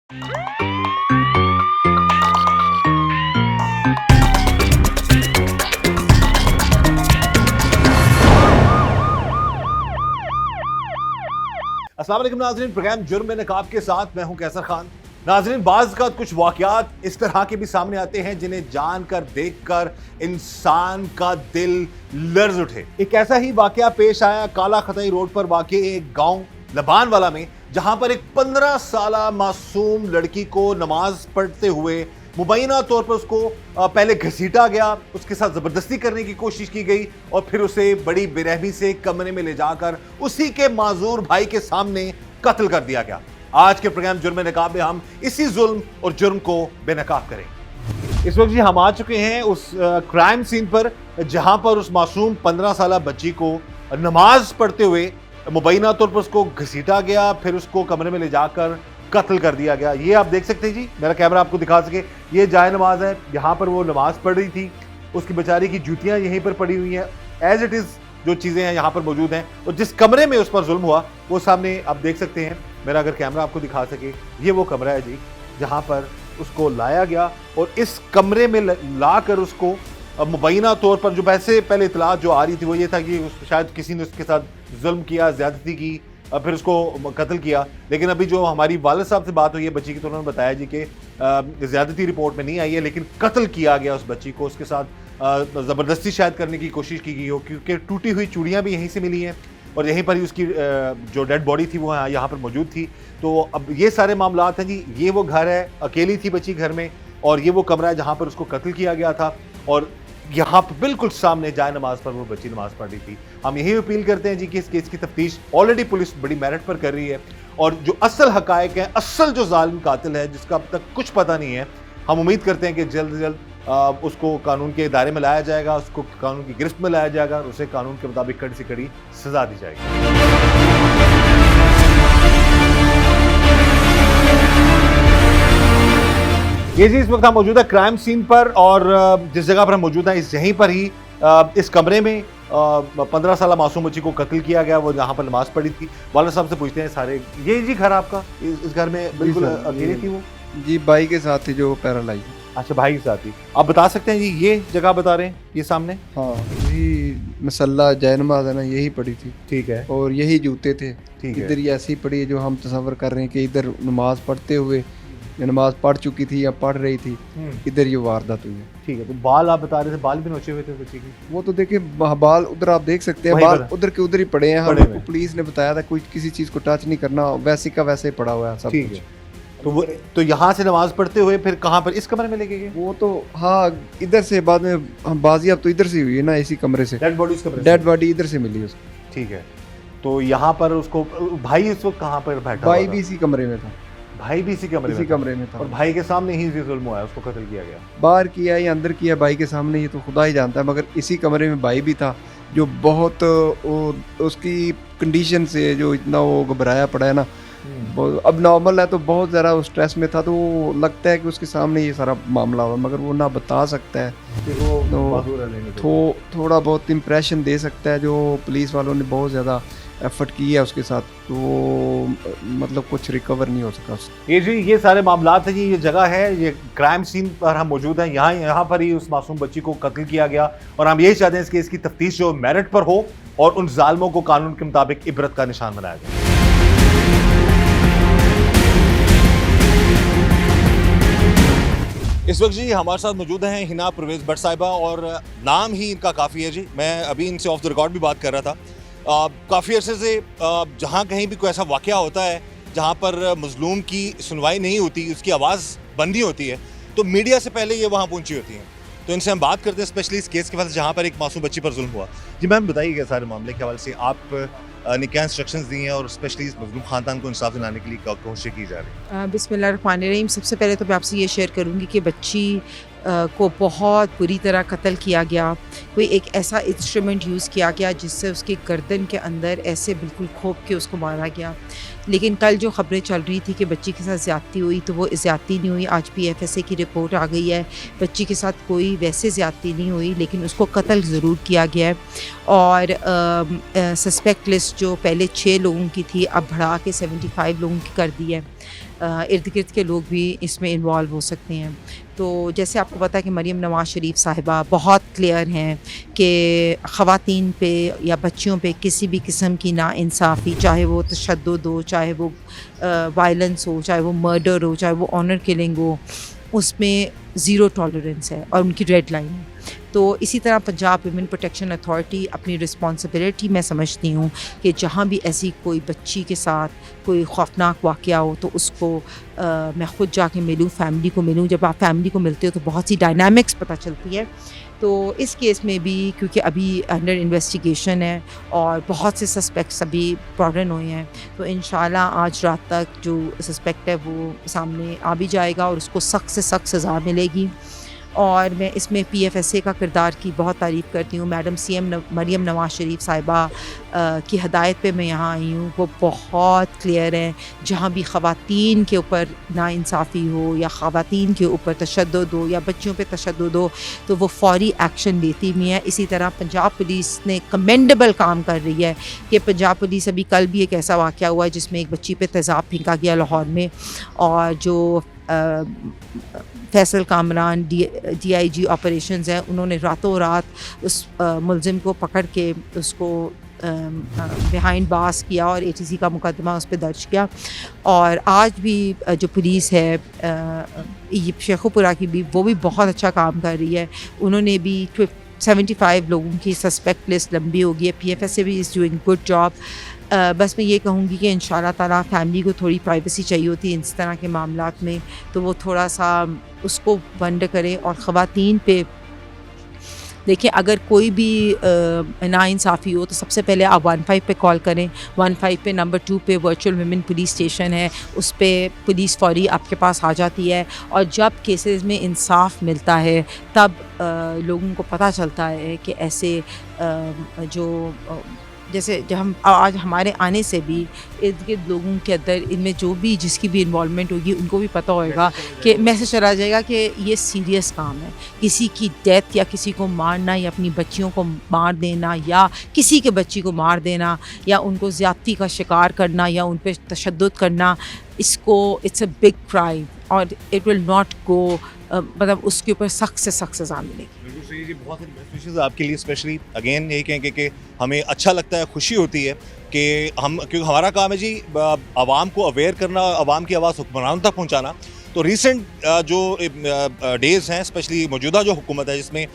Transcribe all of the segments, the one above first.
अस्सलाम वालेकुम नाज़रीन, प्रोग्राम जुर्म में नकाब के साथ मैं हूं कैसर खान। नाज़रीन, बाज़ का कुछ वाक़यात इस तरह के भी सामने आते हैं जिन्हें जानकर देखकर इंसान का दिल लर्ज़ उठे। एक ऐसा ही वाक़या पेश आया काला खताई रोड पर वाक़े एक गांव लबानवाला में, जहां पर एक 15 साला मासूम लड़की को नमाज पढ़ते हुए मुबैना तौर पर उसको पहले घसीटा गया, उसके साथ ज़बरदस्ती करने की कोशिश की गई और फिर उसे बड़ी बेरहमी से कमरे में ले जाकर उसी के माजूर भाई के सामने कत्ल कर दिया गया। आज के प्रोग्राम जुर्म नकाब में हम इसी जुल्म और जुर्म को बेनकाब करेंगे। इस वक्त जी हम आ चुके हैं उस क्राइम सीन पर जहां पर उस मासूम 15 साला बच्ची को नमाज पढ़ते हुए मुबैना तौर पर उसको घसीटा गया, फिर उसको कमरे में ले जाकर कत्ल कर दिया गया। ये आप देख सकते हैं जी, मेरा कैमरा आपको दिखा सके, ये जाए नमाज है, यहाँ पर वो नमाज पढ़ रही थी, उसकी बेचारी की जूतियां यहीं पर पड़ी हुई हैं, एज इट इज़ जो चीज़ें हैं यहाँ पर मौजूद हैं, और जिस कमरे में उस पर जुल्म हुआ वो सामने आप देख सकते हैं। मेरा अगर कैमरा आपको दिखा सके, ये वो कमरा है जी जहाँ पर उसको लाया गया और इस कमरे में ला कर उसको मुबैना तौर पर जो वैसे पहले इतला जो आ रही थी वो ये था कि शायद किसी ने उसके साथ जुल्म किया, ज़्यादती की, फिर उसको कत्ल किया। लेकिन अभी जो हमारी वालिद साहब से बात हुई है बच्ची की, तो उन्होंने बताया जी कि ज़्यादती रिपोर्ट में नहीं आई है, लेकिन कत्ल किया गया उस बच्ची को, उसके साथ ज़बरदस्ती शायद करने की कोशिश की गई हो, क्योंकि टूटी हुई चूड़ियाँ भी यहीं से मिली हैं और यहीं पर ही उसकी जो डेड बॉडी थी वो यहाँ पर मौजूद थी। तो अब ये सारे मामलात हैं जी। ये वो घर है, अकेली थी बच्ची घर में, और ये वो कमरा है जहाँ पर उसको कत्ल किया गया था, और यहाँ पर बिल्कुल सामने जाए नमाज पर वो बच्ची नमाज पढ़ रही थी। हम यही अपील करते हैं जी कि इस केस की तफ्तीश ऑलरेडी पुलिस बड़ी मेरिट पर कर रही है, और जो असल हकायक है, असल जो जालिम कातिल है जिसका अब तक कुछ पता नहीं है, हम उम्मीद करते हैं कि जल्द से जल्द उसको कानून के दायरे में लाया जाएगा, उसको कानून की गिरफ्त में लाया जाएगा और उसे कानून के मुताबिक कड़ी से कड़ी सजा दी जाएगी। ये जी इस वक्त हम मौजूद है क्राइम सीन पर, और जिस जगह पर हम मौजूद हैं इस यहीं पर ही इस कमरे में 15 साला मासूम बच्ची को कत्ल किया गया। वो यहाँ पर नमाज पढ़ी थी। वालिद साहब से पूछते हैं सारे, ये जी घर आपका, इस घर में बिल्कुल अकेली थी वो? जी भाई के साथ थी जो पैरालाइज। अच्छा, भाई के साथ थी। आप बता सकते हैं जी ये जगह बता रहे हैं ये सामने? हाँ जी, मसल्ला जैनमाज है ना, यही पड़ी थी। ठीक है। और यही जूते थे। ठीक है। इधर ये ऐसी पड़ी है जो हम तसव्वुर कर रहे हैं कि इधर नमाज पढ़ते हुए, नमाज पढ़ चुकी थी या पढ़ रही थी, इधर ये वारदात हुई है। ठीक है। तो बाल आप बता रहे थे, बाल भी नोचे हुए थे बच्ची की? वो तो देखिए बाल उधर आप देख सकते हैं, बाल उधर के उधर ही पड़े हैं। हमको पुलिस ने बताया था कोई किसी चीज को टच नहीं करना, वैसे का वैसे ही पड़ा हुआ है सब कुछ। तो वो तो यहाँ से नमाज पढ़ते हुए फिर कहाँ पर, इस कमरे में लेके गए? वो तो हाँ, इधर से बाद में हम बाजी अब तो इधर से हुई है ना, इसी कमरे से। डेड बॉडी, इस कमरे से? डेड बॉडी इधर से मिली उसको। ठीक है। तो यहाँ पर उसको भाई इस वक्त कहाँ पर बैठा? भाई भी इसी कमरे में था। भाई भी इसी कमरे में था। और भाई के सामने ही जुल्म हुआ है, उसको कत्ल किया गया। बाहर किया या अंदर किया, भाई के सामने, ये तो खुदा ही जानता है। मगर इसी कमरे में भाई भी था जो बहुत उसकी कंडीशन से जो इतना वो घबराया पड़ा है ना, अब नॉर्मल है तो बहुत ज़्यादा स्ट्रेस में था, तो लगता है कि उसके सामने ये सारा मामला हुआ, मगर वो ना बता सकता है तो थोड़ा बहुत इम्प्रेशन दे सकता है। जो पुलिस वालों ने बहुत ज़्यादा एफर्ट की है उसके साथ, तो मतलब कुछ रिकवर नहीं हो सका उससे। ये जी ये सारे मामलात है जी। ये जगह है, ये क्राइम सीन पर हम मौजूद हैं। यहाँ पर ही उस मासूम बच्ची को कत्ल किया गया, और हम यही चाहते हैं इस केस की तफ्तीश जो मेरिट पर हो और उन जालिमों को कानून के मुताबिक इबरत का निशान बनाया जाए। इस वक्त जी हमारे साथ मौजूद हैं हिना परवेज़ भट्ट साहिबा, और नाम ही इनका काफ़ी है जी। मैं अभी इनसे ऑफ द रिकॉर्ड भी बात कर रहा था। काफ़ी अरसे से जहाँ कहीं भी कोई ऐसा वाक़या होता है जहाँ पर मज़लूम की सुनवाई नहीं होती, उसकी आवाज़ बंदी होती है, तो मीडिया से पहले ये वहाँ पहुँची होती हैं। तो इनसे हम बात करते हैं स्पेशली इस केस के बाद जहाँ पर एक मासूम बच्ची पर जुल्म हुआ। जी मैम, बताइएगा सारे मामले के हवाले से। आप ने क्या इंस्ट्रक्शंस दी हैं और स्पेशली इस मज़लूम ख़ानदान को इंसाफ दिलाने के लिए क्या कोशिशें की जा रही हैं? बिस्मिल्लाहिर्रहमानिर्रहीम। सबसे पहले तो मैं आपसे ये शेयर करूँगी कि बच्ची को बहुत बुरी तरह कत्ल किया गया। कोई एक ऐसा इंस्ट्रूमेंट यूज़ किया गया जिससे उसके गर्दन के अंदर ऐसे बिल्कुल खोप के उसको मारा गया। लेकिन कल जो ख़बरें चल रही थी कि बच्ची के साथ ज़्यादती हुई, तो वो ज़्यादती नहीं हुई। आज PFSA की रिपोर्ट आ गई है, बच्ची के साथ कोई वैसे ज़्यादती नहीं हुई, लेकिन उसको कत्ल ज़रूर किया गया है। और सस्पेक्ट लिस्ट जो पहले 6 लोगों की थी, अब बढ़ा के 75 लोगों की कर दी है। इर्द गिर्द के लोग भी इसमें इन्वॉल्व हो सकते हैं। तो जैसे आपको पता है कि मरीम नवाज़ शरीफ साहिबा बहुत क्लियर हैं कि ख़वातीन पे या बच्चियों पे किसी भी किस्म की नाइंसाफ़ी, चाहे वो तशद्दुद हो, चाहे वो वायलेंस हो, चाहे वो मर्डर हो, चाहे वो ऑनर किलिंग हो, उसमें ज़ीरो टॉलरेंस है और उनकी रेड लाइन है। तो इसी तरह पंजाब वुमेन प्रोटेक्शन अथॉरिटी अपनी रिस्पॉन्सिबिलिटी मैं समझती हूँ कि जहाँ भी ऐसी कोई बच्ची के साथ कोई खौफनाक वाक़या हो तो उसको मैं ख़ुद जाके मिलूँ, फैमिली को मिलूँ। जब आप फैमिली को मिलते हो तो बहुत सी डायनामिक्स पता चलती है। तो इस केस में भी क्योंकि अभी अंडर इन्वेस्टिगेशन है और बहुत से सस्पेक्ट्स अभी प्रॉडन हुए हैं, तो इंशाल्लाह आज रात तक जो सस्पेक्ट है वो सामने आ भी जाएगा और उसको सख्त से सख्त सज़ा मिलेगी। और मैं इसमें PFSA का किरदार की बहुत तारीफ़ करती हूँ। मैडम CM मरीम नवाज़ शरीफ साहिबा की हदायत पे मैं यहाँ आई हूँ। वो बहुत क्लियर हैं, जहाँ भी ख़वातीन के ऊपर नाइंसाफ़ी हो या ख़वातीन के ऊपर तशद्दुद हो या बच्चियों पे तशद्दुद हो तो वो फ़ौरी एक्शन लेती भी हैं। इसी तरह पंजाब पुलिस ने कमेंडेबल काम कर रही है कि पंजाब पुलिस अभी कल भी एक ऐसा वाक़या हुआ है जिसमें एक बच्ची पे तेज़ाब फेंका गया लाहौर में, और जो फैसल कामरान DIG ऑपरेशंस हैं, उन्होंने रातों रात उस मुलजिम को पकड़ के उसको बिहाइंड बार्स किया और ATC का मुकदमा उस पर दर्ज किया। और आज भी जो पुलिस है ये शेखुपुरा की भी, वो भी बहुत अच्छा काम कर रही है। उन्होंने भी 75 लोगों की सस्पेक्ट लिस्ट लंबी हो गई है। PFSA भी इज़ डूइंग गुड जॉब। बस मैं ये कहूँगी कि इंशाल्लाह ताला फैमिली को थोड़ी प्राइवेसी चाहिए होती है इस तरह के मामलात में, तो वो थोड़ा सा उसको बंद करें। और ख़वातीन पे देखिए, अगर कोई भी नाइंसाफ़ी हो तो सबसे पहले आप 15 पे कॉल करें। 15 पे नंबर 2 पे वर्चुअल वुमेन पुलिस स्टेशन है, उस पर पुलिस फ़ौरी आपके पास आ जाती है। और जब केसेस में इंसाफ मिलता है तब लोगों को पता चलता है कि ऐसे जो जैसे जब हम आज हमारे आने से भी इर्द गिर्द लोगों के अंदर इनमें जो भी जिसकी भी इन्वॉल्वमेंट होगी उनको भी पता होएगा कि मैसेज चला जाएगा कि ये सीरियस काम है। किसी की डेथ या किसी को मारना या अपनी बच्चियों को मार देना या किसी के बच्ची को मार देना या उनको ज़्यादती का शिकार करना या उन पर तशद्दुद करना, इसको इट्स अ बिग क्राइम और इट विल नॉट गो, मतलब उसके ऊपर सख्त से सख्त सज़ा मिलेगी। बिल्कुल सही जी, बहुत सारी बेस्ट विशेज़ आपके लिए। स्पेशली अगेन यही कहेंगे कि हमें अच्छा लगता है, खुशी होती है कि हम, क्योंकि हमारा काम है जी आवाम को अवेयर करना, आवाम की आवाज़ हुक्मरानों तक पहुंचाना। तो रिसेंट जो डेज़ हैं, स्पेशली मौजूदा जो हुकूमत है जिसमें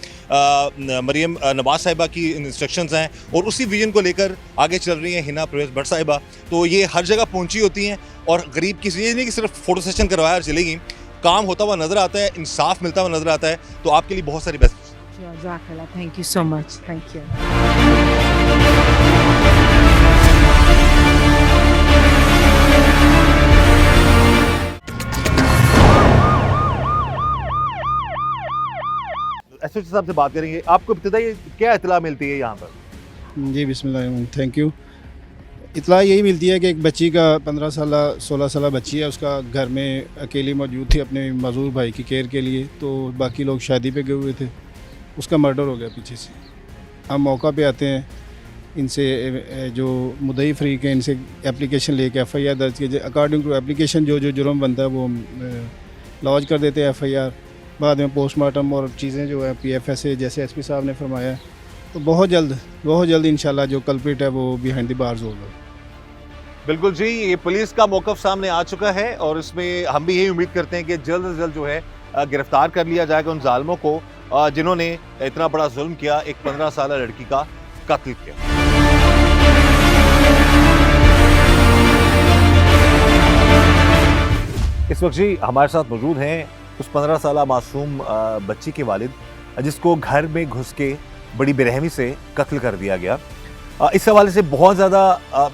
मरीम नवाज़ साहिबा की इंस्ट्रक्शंस हैं और उसी विजन को लेकर आगे चल रही हैं हिना परवेज़ भट्ट साहिबा, तो ये हर जगह पहुंची होती हैं और गरीब की ये नहीं कि सिर्फ फ़ोटो सेशन करवाया और चलेगी, काम होता हुआ नज़र आता है, इंसाफ मिलता हुआ नज़र आता है। तो आपके लिए बहुत सारी best. Thank you so much, thank you. SHO साहब से बात करेंगे। आपको इब्तिदाई क्या इत्तला मिलती है यहाँ पर? जी बिस्मिल्लाह, थैंक यू। इतला यही मिलती है कि एक बच्ची का 15 साल 16 साल बच्ची है, उसका घर में अकेली मौजूद थी अपने मज़दूर भाई की केयर के लिए, तो बाकी लोग शादी पे गए हुए थे, उसका मर्डर हो गया पीछे से। हम मौका पे आते हैं, इनसे जो मुद्दई फरीक है इनसे एप्लीकेशन लेके FIR दर्ज कीजिए। अकॉर्डिंग टू एप्लीकेशन जो जो जुर्म बनता है वो लॉज कर देते हैं FIR। बाद में पोस्टमार्टम और चीज़ें जो है PFSA जैसे SP साहब ने फरमाया, तो बहुत जल्द इंशाल्लाह जो कल्प्रिट है वो बिहाइंड द बार्स होगा। बिल्कुल जी, ये पुलिस का मौक़िफ़ सामने आ चुका है और इसमें हम भी यही उम्मीद करते हैं कि जल्द से जल्द जो है गिरफ्तार कर लिया जाएगा उन जालिमों को जिन्होंने इतना बड़ा जुल्म किया, एक 15 साल लड़की का कत्ल किया। इस वक्त जी हमारे साथ मौजूद हैं उस 15 साल मासूम बच्ची के वालिद, जिसको घर में घुस के बड़ी बेरहमी से कत्ल कर दिया गया। इस हवाले से बहुत ज़्यादा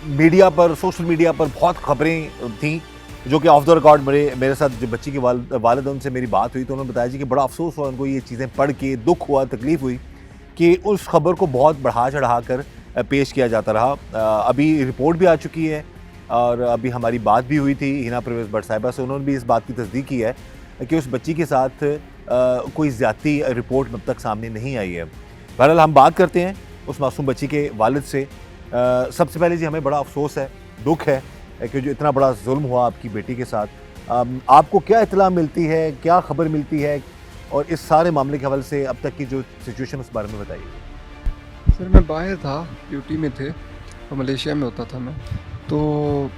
मीडिया पर, सोशल मीडिया पर बहुत खबरें थीं जो कि ऑफ द रिकॉर्ड मेरे साथ जो बच्ची के वालिद हैं उनसे मेरी बात हुई तो उन्होंने बताया जी कि बड़ा अफसोस हुआ उनको, ये चीज़ें पढ़ के दुख हुआ, तकलीफ़ हुई कि उस खबर को बहुत बढ़ा चढ़ा कर पेश किया जाता रहा। अभी रिपोर्ट भी आ चुकी है और अभी हमारी बात भी हुई थी हिना परवेज़ भट्ट साहिबा से, उन्होंने भी इस बात की तस्दीक की है कि उस बच्ची के साथ कोई ज़्यादती रिपोर्ट अब तक सामने नहीं आई है। बहरहाल हम बात करते हैं उस मासूम बच्ची के वालिद से। सबसे पहले जी हमें बड़ा अफसोस है, दुख है कि जो इतना बड़ा जुल्म हुआ आपकी बेटी के साथ। आपको क्या इत्तला मिलती है, क्या खबर मिलती है और इस सारे मामले के हवाले से अब तक की जो सिचुएशन उस बारे में बताइए। सर मैं बाहर था, ड्यूटी में थे, तो मलेशिया में होता था मैं, तो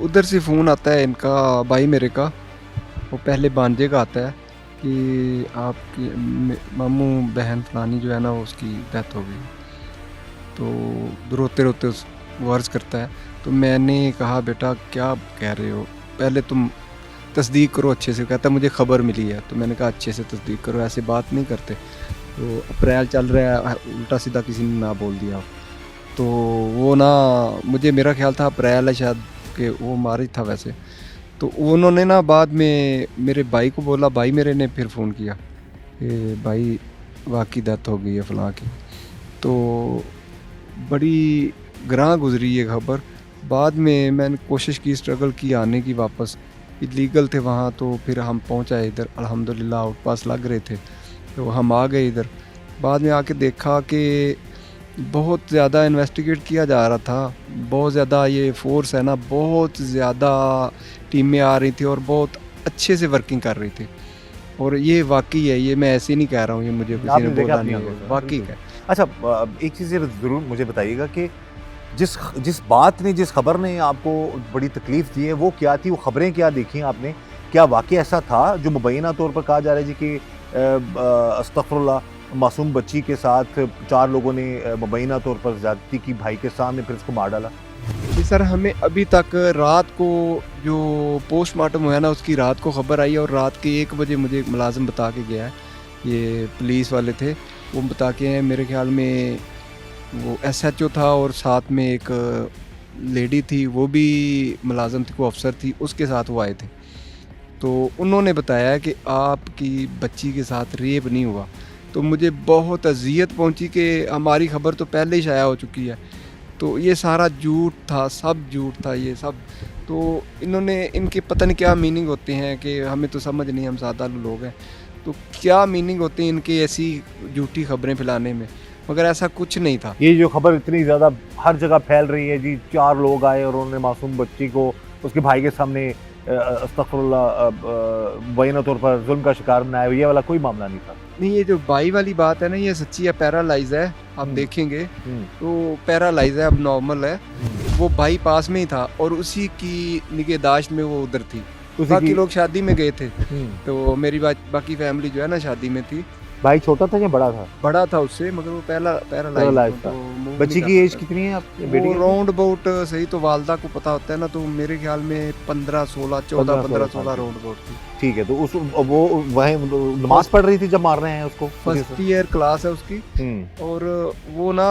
उधर से फ़ोन आता है इनका, भाई मेरे का, वो पहले भांजे का आता है कि आपकी मामू बहन फलानी जो है ना उसकी डेथ हो गई। तो रोते रोते उस वो अर्ज़ करता है, तो मैंने कहा बेटा क्या कह रहे हो, पहले तुम तस्दीक करो अच्छे से। कहता मुझे ख़बर मिली है। तो मैंने कहा अच्छे से तस्दीक करो, ऐसे बात नहीं करते। तो अप्रैल चल रहा है, उल्टा सीधा किसी ने ना बोल दिया। तो वो ना मुझे मेरा ख्याल था अप्रैल है शायद कि वो मारी था वैसे। तो उन्होंने ना बाद में मेरे भाई को बोला, भाई मेरे ने फिर फ़ोन किया कि भाई वाकई डेथ हो गई है फ़लाँ की। तो बड़ी ग्रां गुजरी ये खबर। बाद में मैंने कोशिश की, स्ट्रगल की आने की वापस, इलीगल थे वहाँ, तो फिर हम पहुँच आए इधर, अल्हम्दुलिल्लाह आउट पास लग रहे थे तो हम आ गए इधर। बाद में आके देखा कि बहुत ज़्यादा इन्वेस्टिगेट किया जा रहा था, बहुत ज़्यादा ये फोर्स है ना, बहुत ज़्यादा टीमें आ रही थी और बहुत अच्छे से वर्किंग कर रही थी। और ये वाकई है, ये मैं ऐसे नहीं कह रहा हूँ, ये मुझे किसी ने बोला नहीं है, वाकई है। अच्छा, एक चीज़ ज़रूर मुझे बताइएगा कि जिस बात ने, जिस खबर ने आपको बड़ी तकलीफ़ दी है वो क्या थी, वो खबरें क्या देखी आपने? क्या वाकई ऐसा था जो मुबैना तौर पर कहा जा रहा है जी कि अस्तग़फ़िरुल्लाह, मासूम बच्ची के साथ 4 लोगों ने मुबैना तौर पर ज़्यादती की भाई के सामने, फिर उसको मार डाला? जी सर, हमें अभी तक रात को जो पोस्टमार्टम हुआ ना उसकी रात को ख़बर आई, और रात के 1 बजे मुझे एक मुलाजिम बता के गया है, ये पुलिस वाले थे, वो बता के हैं, मेरे ख्याल में वो SHO था और साथ में एक लेडी थी, वो भी मुलाजिम थी, वो अफसर थी, उसके साथ वो आए थे। तो उन्होंने बताया कि आपकी बच्ची के साथ रेप नहीं हुआ। तो मुझे बहुत अज़ियत पहुंची कि हमारी ख़बर तो पहले ही शाया हो चुकी है, तो ये सारा झूठ था, सब झूठ था ये सब। तो इन्होंने, इनके पता नहीं क्या मीनिंग होते हैं कि हमें तो समझ नहीं, हम सादा लोग हैं, तो क्या मीनिंग होते हैं इनके ऐसी झूठी खबरें फैलाने में, मगर ऐसा कुछ नहीं था। ये जो खबर इतनी ज़्यादा हर जगह फैल रही है जी, 4 लोग आए और उन्होंने मासूम बच्ची को उसके भाई के सामने अस्तग़फ़िरुल्लाह मुबैना तौर पर जुल्म का शिकार बनाया, ये वाला कोई मामला नहीं था। नहीं, ये जो भाई वाली बात है ना, ये सच्ची है, पैरालाइज है, आप देखेंगे तो पैरालाइज है, अब नॉर्मल है। वो भाई पास में ही था और उसी की निगहदाश्त में वो उधर थी, बाकी लोग शादी में गए थे। तो मेरी बाकी फैमिली जो है ना शादी में थी। भाई छोटा था या बड़ा था? बड़ा था उससे, मगर वो पैरालाइज था। बच्ची की एज कितनी है आपकी बेटी की? राउंड अबाउट, सही तो वालदा को पता होता है ना, तो मेरे ख्याल में 15-16 राउंड अबाउट थी। ठीक है, तो उस वो वहीं नमाज पढ़ रही थी जब मार रहे हैं उसको? फर्स्ट ईयर क्लास है उसकी। और वो ना,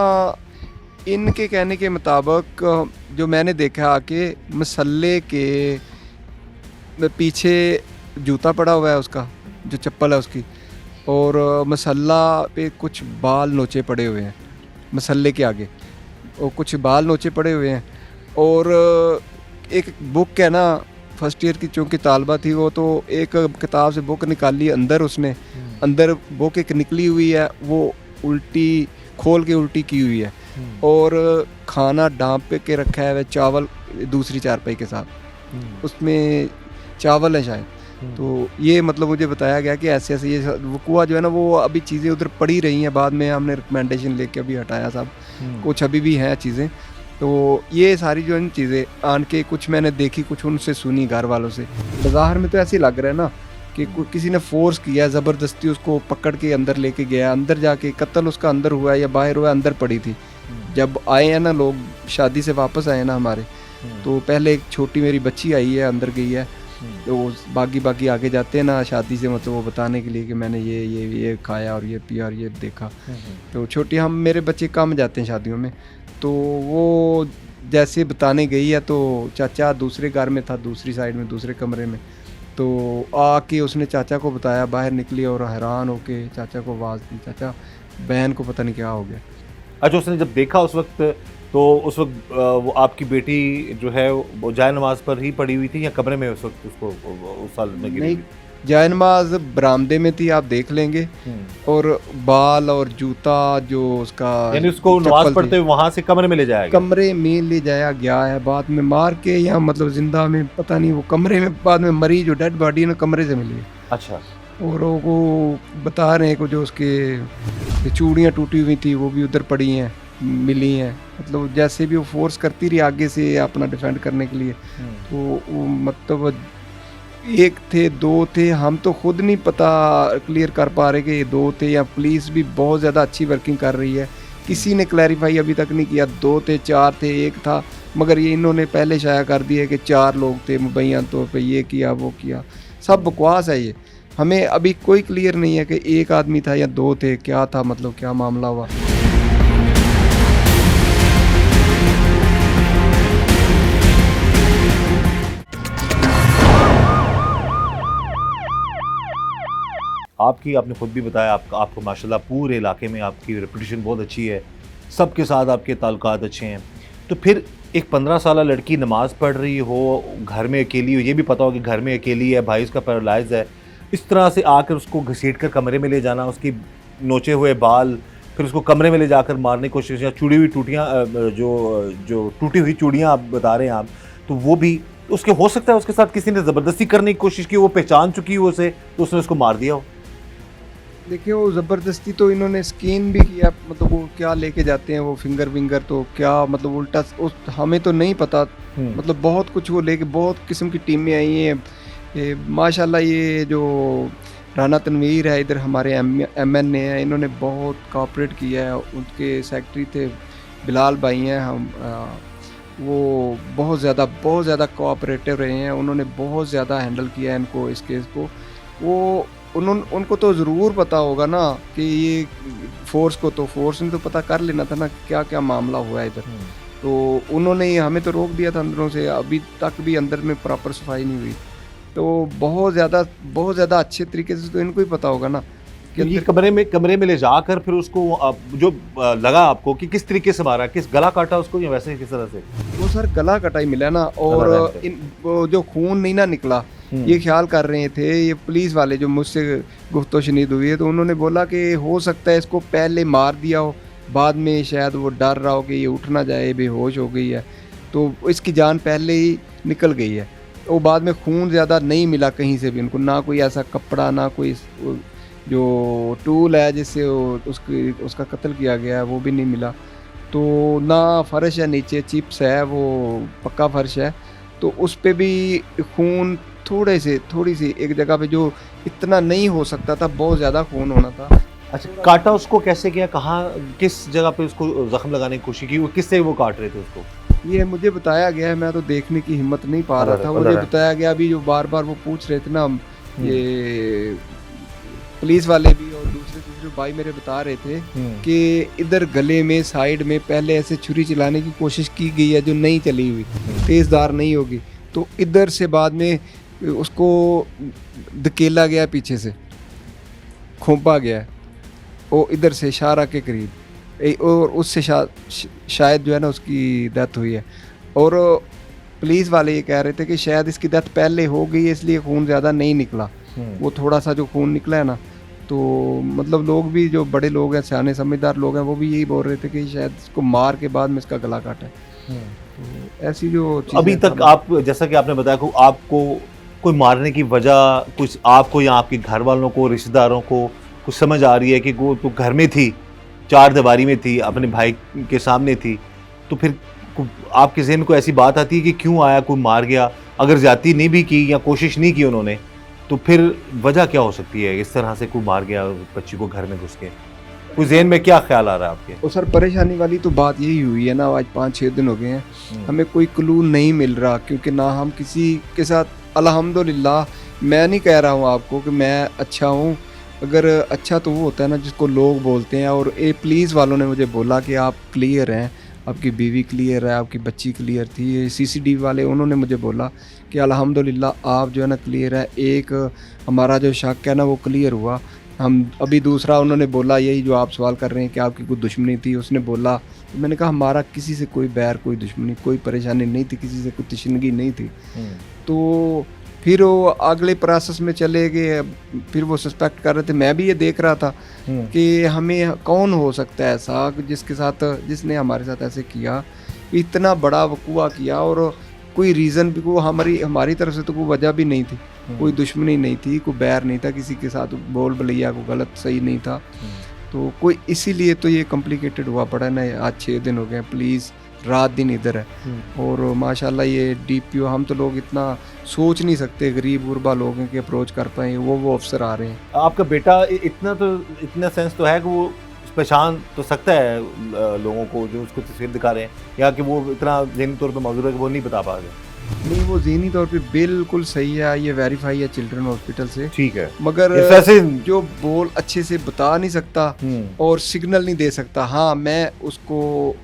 इनके कहने के मुताबिक जो मैंने देखा आके, मसल्ले के पीछे जूता पड़ा हुआ है उसका, जो चप्पल है उसकी, और मसल्ला पे कुछ बाल नोचे पड़े हुए हैं मसल्ले के आगे, और कुछ बाल नोचे पड़े हुए हैं। और एक बुक है ना, फर्स्ट ईयर की चूँकि तालबा थी वो, तो एक किताब से बुक निकाली, अंदर उसने, अंदर बुक एक निकली हुई है, वो उल्टी खोल के उल्टी की हुई है, और खाना डांप के रखा है, चावल दूसरी चारपाई के साथ, उसमें चावल है शायद। तो ये मतलब मुझे बताया गया कि ऐसे ऐसे ये वकुआ जो है ना, वो अभी चीज़ें उधर पड़ी रही हैं, बाद में हमने रिकमेंडेशन लेके अभी हटाया सब, कुछ अभी भी हैं चीज़ें। तो ये सारी जो इन चीज़ें आन के कुछ मैंने देखी, कुछ उनसे सुनी घर वालों से। बाज़ार में तो ऐसे ही लग रहा है ना कि किसी ने फोर्स किया, ज़बरदस्ती उसको पकड़ के अंदर लेके गया, अंदर जाके कत्ल उसका अंदर हुआ या बाहर हुआ, अंदर पड़ी थी। जब आए हैं ना लोग, शादी से वापस आए ना हमारे, तो पहले एक छोटी मेरी बच्ची आई है, अंदर गई है, तो बाकी आगे जाते हैं ना शादी से, मतलब वो बताने के लिए कि मैंने ये खाया और ये पिया और ये देखा। तो छोटी, हम मेरे बच्चे कम जाते हैं शादियों में, तो वो जैसे बताने गई है तो चाचा दूसरे घर में था, दूसरी साइड में, दूसरे कमरे में। तो आके उसने चाचा को बताया, बाहर निकली और हैरान होके चाचा को आवाज़ दी, चाचा बहन को पता नहीं क्या हो गया। अच्छा, उसने जब देखा उस वक्त, तो उस वक्त वो आपकी बेटी जो है वो जाए नमाज पर ही पड़ी हुई थी या कमरे में उस वक्त उसको उस हालत में गिरी नहीं, हुई? जायनमाज बरामदे में थी, आप देख लेंगे। और बाल और जूता जो उसका, यानी उसको चप्पल नमाज थी, पढ़ते हुए वहां से कमरे में ले जाया गया? कमरे में ले जाया गया है, बाद में मार के या मतलब जिंदा में पता नहीं, वो कमरे में बाद में मरी, जो डेड बॉडी है ना कमरे से मिली है। अच्छा। और वो बता रहे हैं कि जो उसके चूड़ियाँ टूटी हुई थी वो भी उधर पड़ी हैं, मिली हैं। मतलब जैसे भी वो फोर्स करती रही आगे से अपना डिफेंड करने के लिए, तो वो मतलब एक थे, दो थे, हम तो खुद नहीं पता क्लियर कर पा रहे कि ये दो थे या पुलिस भी बहुत ज़्यादा अच्छी वर्किंग कर रही है, किसी ने क्लैरिफाई अभी तक नहीं किया 2 थे 4 थे 1 था, मगर ये इन्होंने पहले शाया कर दिया कि 4 लोग थे मुबैना तौर पे, ये किया वो किया। सब बकवास है ये, हमें अभी कोई क्लियर नहीं है कि 1 आदमी था या 2 थे, क्या था, मतलब क्या मामला हुआ। आपने खुद भी बताया, आपको माशाल्लाह पूरे इलाके में आपकी रेपुटेशन बहुत अच्छी है, सबके साथ आपके ताल्लुकात अच्छे हैं। तो फिर एक 15 साल लड़की नमाज पढ़ रही हो, घर में अकेली हो, ये भी पता हो कि घर में अकेली है, भाई उसका पैरालाइज है, इस तरह से आकर उसको घसीट कर कमरे में ले जाना, उसकी नोचे हुए बाल, फिर उसको कमरे में ले जाकर मारने की कोशिश, या चुड़ी हुई टूटियाँ, जो टूटी हुई चूड़ियाँ आप बता रहे हैं आप, तो वो भी उसके हो सकता है उसके साथ किसी ने ज़बरदस्ती करने की कोशिश की, वो पहचान चुकी हो उसे, तो उसने उसको मार दिया हो। देखिए वो ज़बरदस्ती तो इन्होंने स्किन भी किया, मतलब वो क्या लेके जाते हैं वो फिंगर विंगर, तो क्या मतलब उल्टा उस हमें तो नहीं पता, मतलब बहुत कुछ वो लेके, बहुत किस्म की टीमें आई हैं। माशाल्लाह ये जो राना तनवीर है इधर हमारे MN हैं, इन्होंने बहुत कोऑपरेट किया है। उनके सेक्रेटरी थे बिलाल भाई हैं, हम वो बहुत ज़्यादा कोऑपरेटिव रहे हैं, उन्होंने बहुत ज़्यादा हैंडल किया है इनको, इस केस को। वो उनको तो ज़रूर पता होगा ना कि ये फोर्स ने तो पता कर लेना था ना क्या क्या मामला हुआ है इधर। तो उन्होंने हमें तो रोक दिया था अंदरों से, अभी तक भी अंदर में प्रॉपर सफाई नहीं हुई। तो बहुत ज़्यादा अच्छे तरीके से तो इनको ही पता होगा ना कि ये कमरे में ले जाकर फिर उसको जो लगा आपको कि किस तरीके से मारा, किस गला काटा उसको या वैसे किस तरह से? वो सर गला कटाई मिला ना, और वो जो खून नहीं ना निकला, ये ख्याल कर रहे थे ये पुलिस वाले जो मुझसे गुफ्तो शनीद हुई है, तो उन्होंने बोला कि हो सकता है इसको पहले मार दिया हो, बाद में शायद वो डर रहा हो कि ये उठ ना जाए, बेहोश हो गई है, तो इसकी जान पहले ही निकल गई है। वो बाद में खून ज़्यादा नहीं मिला कहीं से भी उनको, ना कोई ऐसा कपड़ा, ना कोई जो टूल है जिससे उसका कत्ल किया गया है वो भी नहीं मिला। तो ना फर्श है, नीचे चिप्स है, वो पक्का फर्श है, तो उस पे भी खून थोड़ी सी एक जगह पे जो इतना नहीं हो सकता था, बहुत ज़्यादा खून होना था। अच्छा, काटा उसको कैसे किया, कहाँ किस जगह पे उसको जख्म लगाने की कोशिश की, वो किससे वो काट रहे थे उसको? ये मुझे बताया गया है, मैं तो देखने की हिम्मत नहीं पा रहा था। मुझे बताया गया अभी जो बार बार वो पूछ रहे थे ना, ये पुलिस वाले भी और दूसरे भाई मेरे बता रहे थे कि इधर गले में साइड में पहले ऐसे छुरी चलाने की कोशिश की गई है जो नहीं चली हुई, तेज़दार नहीं होगी, तो इधर से बाद में उसको धकेला गया, पीछे से खोपा गया, वो इधर से शारा के करीब, और उससे शायद जो है ना उसकी डेथ हुई है। और पुलिस वाले ये कह रहे थे कि शायद इसकी डेथ पहले हो गई है, इसलिए खून ज़्यादा नहीं निकला, वो थोड़ा सा जो खून निकला है ना, तो मतलब लोग भी जो बड़े लोग हैं, सियाने समझदार लोग हैं, वो भी यही बोल रहे थे कि शायद इसको मार के बाद में इसका गला काटा है। तो ऐसी जो अभी तक आप, जैसा कि आपने बताया को आपको कोई मारने की वजह कुछ आपको या आपके घर वालों को, रिश्तेदारों को कुछ समझ आ रही है कि वो तो घर में थी, 4 दीवारी में थी, अपने भाई के सामने थी, तो फिर आपके ज़हन को ऐसी बात आती है कि क्यों आया, कोई मार गया? अगर ज़्यादती नहीं भी की या कोशिश नहीं की उन्होंने, तो फिर वजह क्या हो सकती है इस तरह से कोई मार गया बच्ची को घर में घुस के? कोई ज़हन में क्या ख्याल आ रहा है आपके? और सर परेशानी वाली तो बात यही हुई है ना, आज 5-6 दिन हो गए हैं, हमें कोई क्लू नहीं मिल रहा, क्योंकि ना हम किसी के साथ, अल्हम्दुलिल्लाह, मैं नहीं कह रहा हूँ आपको कि मैं अच्छा हूँ, अगर अच्छा तो वो होता है ना जिसको लोग बोलते हैं, और पुलिस वालों ने मुझे बोला कि आप क्लियर हैं, आपकी बीवी क्लियर है, आपकी बच्ची क्लियर थी। ये CCTV वाले उन्होंने मुझे बोला कि अल्हम्दुलिल्लाह आप जो है ना क्लियर है, एक हमारा जो शक है ना वो क्लियर हुआ। हम अभी दूसरा उन्होंने बोला यही जो आप सवाल कर रहे हैं कि आपकी कोई दुश्मनी थी, उसने बोला, तो मैंने कहा हमारा किसी से कोई बैर, कोई दुश्मनी, कोई परेशानी नहीं थी, किसी से कोई तशनगी नहीं थी। तो फिर वो अगले प्रोसेस में चले गए, फिर वो सस्पेक्ट कर रहे थे, मैं भी ये देख रहा था कि हमें कौन हो सकता है ऐसा जिसके साथ, जिसने हमारे साथ ऐसे किया, इतना बड़ा वकूआ किया और कोई रीज़न भी, को हमारी तरफ से तो कोई वजह भी नहीं थी, कोई दुश्मनी नहीं थी, कोई बैर नहीं था किसी के साथ, बोल भलैया को गलत सही नहीं था। तो कोई इसीलिए तो ये कॉम्प्लिकेटेड हुआ पड़ा है ना। आज 6 दिन हो गए, पुलिस रात दिन इधर है और माशाल्लाह ये DPO, हम तो लोग इतना सोच नहीं सकते, गरीब गुरबा लोग हैं कि अप्रोच कर पाए, वो अफसर आ रहे हैं। आपका बेटा इतना सेंस तो है कि वो पहचान तो सकता है लोगों को जो उसको तस्वीर दिखा रहे हैं, या कि वो इतना ज़हनी तौर पे मौजूद है कि वो नहीं बता पा रहे? नहीं, वो ज़हनी तौर पे बिल्कुल सही है, ये वेरीफाई है चिल्ड्रन हॉस्पिटल से, ठीक है, मगर वैसे जो बोल अच्छे से बता नहीं सकता और सिग्नल नहीं दे सकता। हाँ, मैं उसको,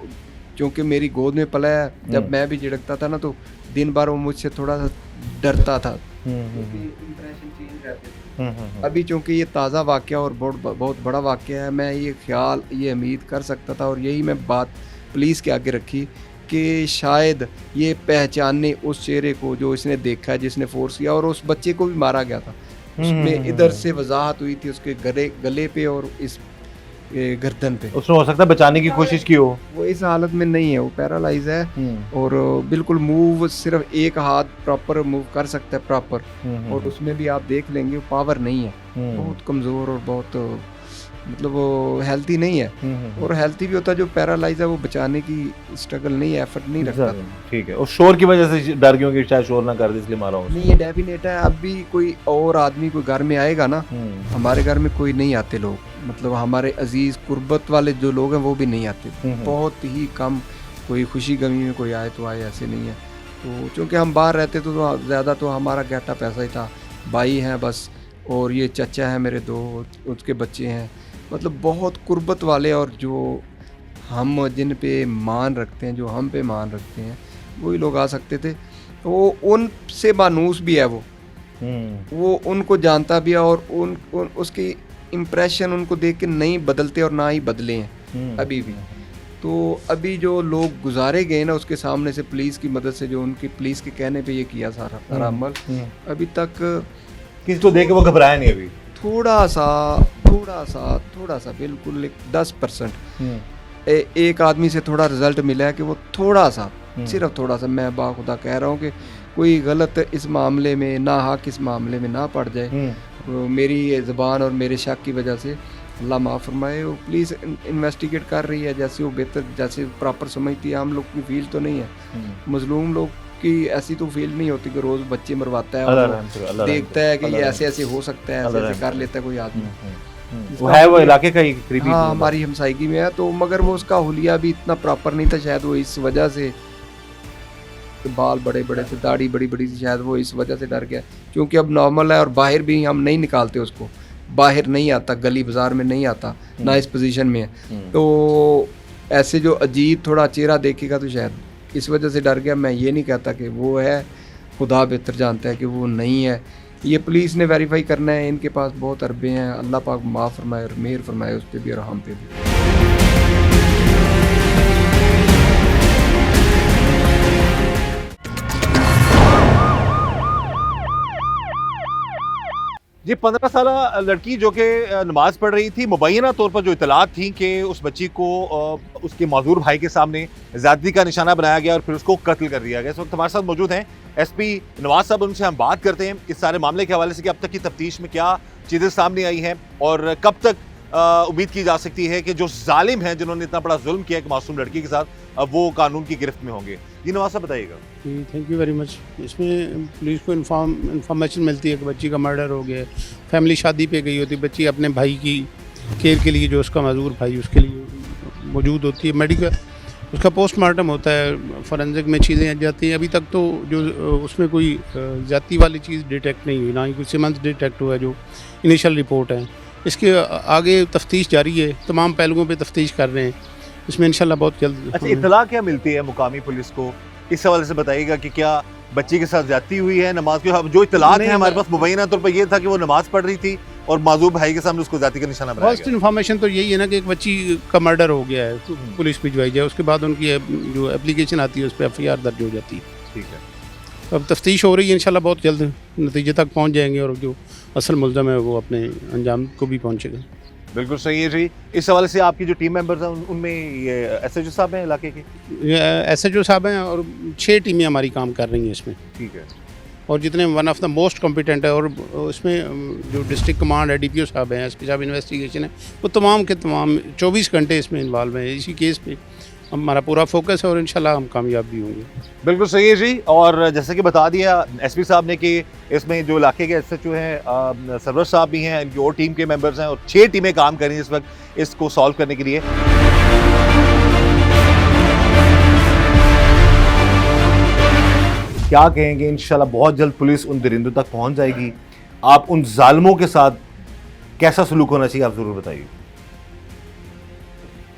क्योंकि मेरी गोद में पला है, जब मैं भी झिड़कता था ना तो दिन भर वो मुझसे थोड़ा सा डरता था, इंप्रेशन चेंज रहते थे। अभी चूँकि ये ताज़ा वाक़या और बहुत बड़ा वाक़या है, मैं ये ख्याल, ये उम्मीद कर सकता था और यही मैं बात पुलिस के आगे रखी कि शायद ये पहचानने उस चेहरे को जो इसने देखा है, जिसने फोर्स किया, और उस बच्चे को भी मारा गया था, उसमें इधर से वजाहत हुई थी उसके गले पे और इस गर्दन पे। उसने हो सकता है बचाने की कोशिश की हो। वो इस हालत में नहीं है, वो पैरालाइज है और बिल्कुल मूव, सिर्फ एक हाथ प्रॉपर मूव कर सकता है प्रॉपर, और उसमें भी आप देख लेंगे पावर नहीं है, बहुत कमज़ोर और बहुत मतलब वो हेल्थी नहीं है। और हेल्थी भी होता है जो पैरालाइज है, वो बचाने की स्ट्रगल नहीं है, एफर्ट नहीं रखता। ठीक है, और शोर की वजह से डर गए कि शायद शोर ना कर दे इसलिए मारा हो। नहीं, ये डेफिनेट है। अब भी कोई और आदमी कोई घर में आएगा ना, हमारे घर में कोई नहीं आते लोग, मतलब हमारे अजीज कुर्बत वाले जो लोग हैं वो भी नहीं आते, बहुत ही कम, कोई खुशी गमी में कोई आए तो आए, ऐसे नहीं है। तो चूँकि हम बाहर रहते तो ज़्यादा तो हमारा गेटअप ऐसा ही था, भाई हैं बस, और ये चचा हैं मेरे 2, उसके बच्चे हैं, मतलब बहुत कुर्बत वाले, और जो हम जिन पे मान रखते हैं, जो हम पे मान रखते हैं, वही लोग आ सकते थे। तो उनसे मानूस भी है वो उनको जानता भी है, और उसकी इम्प्रेशन उनको देख के नहीं बदलते और ना ही बदले हैं अभी भी। तो अभी जो लोग गुजारे गए ना उसके सामने से, पुलिस की मदद से, जो उनकी पुलिस के कहने पे ये किया सारा अमल, अभी तक किसी को देख के वो घबराया नहीं अभी? थोड़ा सा बिल्कुल 10%। एक आदमी से थोड़ा रिजल्ट मिला है कि वो थोड़ा सा, सिर्फ थोड़ा सा, मैं बाखुदा कह रहा हूँ कि कोई गलत इस मामले में ना, हक इस मामले में ना पड़ जाए, मेरी ज़बान और मेरे शक की वजह से, अल्लाह माफ़ फरमाए। वो पुलिस इन्वेस्टिगेट कर रही है जैसे वो बेहतर, जैसे प्रॉपर समझती है। हम लोग की फील तो नहीं है, मजलूम लोग की ऐसी तो फील नहीं होती कि रोज़ बच्चे मरवाता है और देखता है कि ये ऐसे ऐसे हो सकता है, ऐसे ऐसे कर लेता है कोई आदमी। वो है, वो इलाके का ही करीबी, हाँ, हमारी हमसायगी में है। तो मगर वो उसका हुलिया भी इतना प्रॉपर नहीं था, शायद वो इस वजह से, बाल बड़े बड़े थे, दाढ़ी बड़ी बड़ी थी, शायद वो इस वजह से डर गया, क्योंकि अब नॉर्मल है और बाहर भी हम नहीं निकालते उसको, बाहर नहीं आता, गली बाजार में नहीं आता, ना इस पोजीशन में है। तो ऐसे जो अजीब थोड़ा चेहरा देखेगा तो शायद इस वजह से डर गया। मैं ये नहीं कहता कि वो है, खुदा बेहतर जानता है कि वो नहीं है। ये पुलिस ने वेरीफाई करना है, इनके पास बहुत अरबे हैं, अल्लाह पाक माफ़ फरमाए और मेहर फरमाए उस पर भी और हम पे भी। जी, 15 साल लड़की जो कि नमाज पढ़ रही थी, मुबैना तौर पर जो इतलात थी कि उस बच्ची को उसके माजूर भाई के सामने ज़्यादती का निशाना बनाया गया और फिर उसको कत्ल कर दिया गया। इस वक्त हमारे साथ मौजूद हैं SP नवाज साहब, उनसे हम बात करते हैं इस सारे मामले के हवाले से कि अब तक की तफ्तीश में क्या चीज़ें सामने आई हैं और कब तक उम्मीद की जा सकती है कि जो जालिम हैं, जिन्होंने इतना बड़ा जुल्म किया एक मासूम लड़की के साथ, अब वो कानून की गिरफ्त में होंगे। जी नवाज साहब, बताइएगा। जी, थैंक यू वेरी मच। इसमें पुलिस को इन्फॉर्मेशन मिलती है कि बच्ची का मर्डर हो गया, फैमिली शादी पे गई होती, बच्ची अपने भाई की केयर के लिए, जो उसका माजूर भाई उसके लिए मौजूद होती है, मेडिकल उसका पोस्टमार्टम होता है, फॉरेंसिक में चीज़ें आ जाती हैं। अभी तक तो जो उसमें कोई जाति वाली चीज़ डिटेक्ट नहीं हुई, ना ही कोई सिमंस डिटेक्ट हुआ, जो इनिशियल रिपोर्ट है। इसके आगे तफ्तीश जारी है, तमाम पहलुओं पे तफ्तीश कर रहे हैं। इसमें इंशाल्लाह बहुत जल्द। अच्छा, इत्तला क्या मिलती है मुकामी पुलिस को, इस हवाले से बताइएगा कि क्या बच्ची के साथ ज्यादती हुई है नमाज के? अब जो इत्तलात है हमारे पास मुबैना तौर पर ये था कि वो नमाज पढ़ रही थी और माजूर भाई के सामने उसको जाति का निशाना बनाया फर्स्ट गया। इन्फॉर्मेशन तो यही है ना कि एक बच्ची का मर्डर हो गया है, तो पुलिस भिजवाई जाए, उसके बाद उनकी जो एप्लीकेशन आती है उस पर FIR दर्ज हो जाती है। ठीक है, अब तफ्तीश हो रही है, इंशाल्लाह बहुत जल्द नतीजे तक पहुंच जाएंगे और जो असल मुल्ज़म है वो अपने अंजाम को भी पहुंचेगा। बिल्कुल सही है जी। इस हवाले से आपकी जो टीम मेंबर्स हैं उनमें ये SHO साहब हैं इलाके के? SHO साहब हैं और 6 टीमें हमारी काम कर रही हैं इसमें, ठीक है, और जितने one of the most competent है, और उसमें जो डिस्ट्रिक्ट कमांड है, DPO साहब हैं, SP साहब इन्वेस्टिगेशन है, वो तमाम के तमाम 24 घंटे इसमें इन्वॉल्व हैं। इसी केस पे हमारा पूरा फोकस है और इंशाल्लाह हम कामयाब भी होंगे। बिल्कुल सही है जी। और जैसे कि बता दिया SP साहब ने कि इसमें जो इलाके के SHO हैं सरवर साहब भी हैं, इनकी और टीम के मेंबर्स हैं और 6 टीमें काम कर रही हैं इस वक्त इसको सॉल्व करने के लिए। क्या कहेंगे, इंशाल्लाह बहुत जल्द पुलिस उन दरिंदों तक पहुंच जाएगी। आप उन जालिमों के साथ कैसा सलूक होना चाहिए आप ज़रूर बताइए।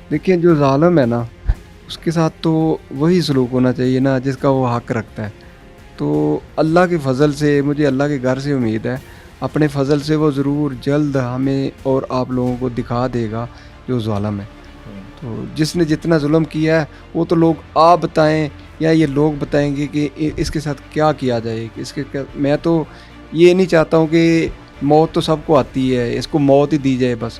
देखिए, जो ज़ालिम है ना, उसके साथ तो वही सलूक होना चाहिए ना जिसका वो हक रखता है। तो अल्लाह के फ़ज़ल से, मुझे अल्लाह के घर से उम्मीद है, अपने फ़ज़ल से वो ज़रूर जल्द हमें और आप लोगों को दिखा देगा जो ज़ालिम है। तो जिसने जितना जुल्म किया है वो तो लोग आप बताएं या ये लोग बताएंगे कि इसके साथ क्या किया जाए। मैं तो ये नहीं चाहता हूँ कि मौत तो सबको आती है, इसको मौत ही दी जाए बस।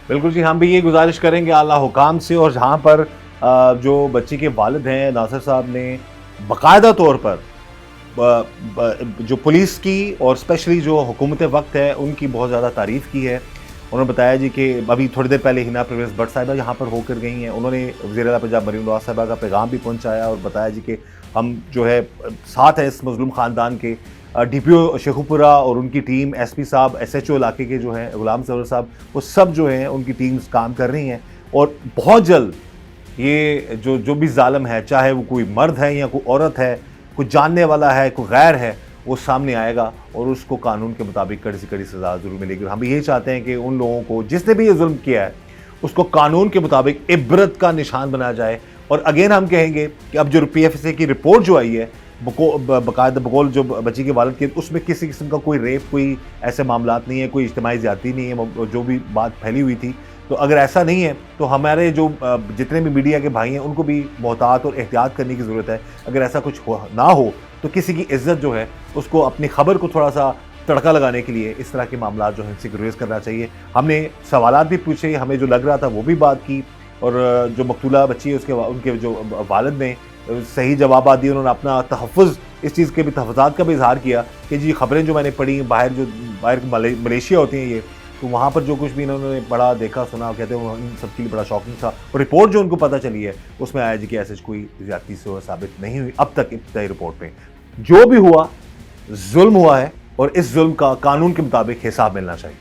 बिल्कुल जी, हम भी ये गुजारिश करेंगे आला हुकाम से। और जहाँ पर जो बच्ची के वालिद हैं नासिर साहब ने बाकायदा तौर पर जो पुलिस की और स्पेशली जो हुकूमत वक्त है उनकी बहुत ज़्यादा तारीफ़ की है। उन्होंने बताया जी कि अभी थोड़ी देर पहले हिना परवेज़ भट्ट साहिबा यहाँ पर होकर गई हैं। उन्होंने वज़ीर आला पंजाब मरीम नवाज़ साहिबा का पैगाम भी पहुँचाया और बताया जी कि हम जो है साथ हैं इस मज़लूम ख़ानदान के। DPO शेखुपुरा और उनकी टीम, SP साहब, SHO इलाके के जो हैं गुलाम सरवर साहब, वो सब जो हैं उनकी टीम्स काम कर रही हैं। और बहुत जल्द ये जो भी जालिम है, चाहे वो कोई मर्द है या कोई औरत है, कोई जानने वाला है, कोई गैर है, वो सामने आएगा और उसको कानून के मुताबिक कड़ी से कड़ी सज़ा ज़रूर मिलेगी। हम यही चाहते हैं कि उन लोगों को जिसने भी ये जुल्म किया है उसको कानून के मुताबिक इबरत का निशान बनाया जाए। और अगेन हम कहेंगे कि अब जो PFSA की रिपोर्ट जो आई है बाकायदा बकौल जो बच्ची के वालिद के, उसमें किसी किस्म का कोई रेप, कोई ऐसे मामलात नहीं है, कोई इज्तिमाई ज़्यादती नहीं है जो भी बात फैली हुई थी। तो अगर ऐसा नहीं है तो हमारे जो जितने भी मीडिया के भाई हैं उनको भी मोहतात और एहतियात करने की ज़रूरत है। अगर ऐसा कुछ ना हो तो किसी की इज़्ज़त जो है उसको अपनी खबर को थोड़ा सा तड़का लगाने के लिए इस तरह के मामला जो है इनसे गुरेज करना चाहिए। हमने सवालात भी पूछे, हमें जो लग रहा था वो भी बात की, और जो मकतूला बच्ची है उनके जो वालिद ने सही जवाब दिए। उन्होंने अपना तहफ़्फ़ुज़, इस चीज़ के भी तहफ़्फ़ुज़ात का भी इजहार किया कि जी खबरें जो मैंने पढ़ी बाहर मलेशिया होती हैं ये, तो वहाँ पर जो कुछ भी इन्होंने पढ़ा, देखा, सुना, कहते हैं इन सब के लिए बड़ा शॉकिंग था। और रिपोर्ट जो उनको पता चली है उसमें आया जी कि ऐसे कोई ज़्यादती से साबित नहीं हुई अब तक इब्तदाई रिपोर्ट में। जो भी हुआ जुल्म हुआ है और इस जुल्म का कानून के मुताबिक हिसाब मिलना चाहिए।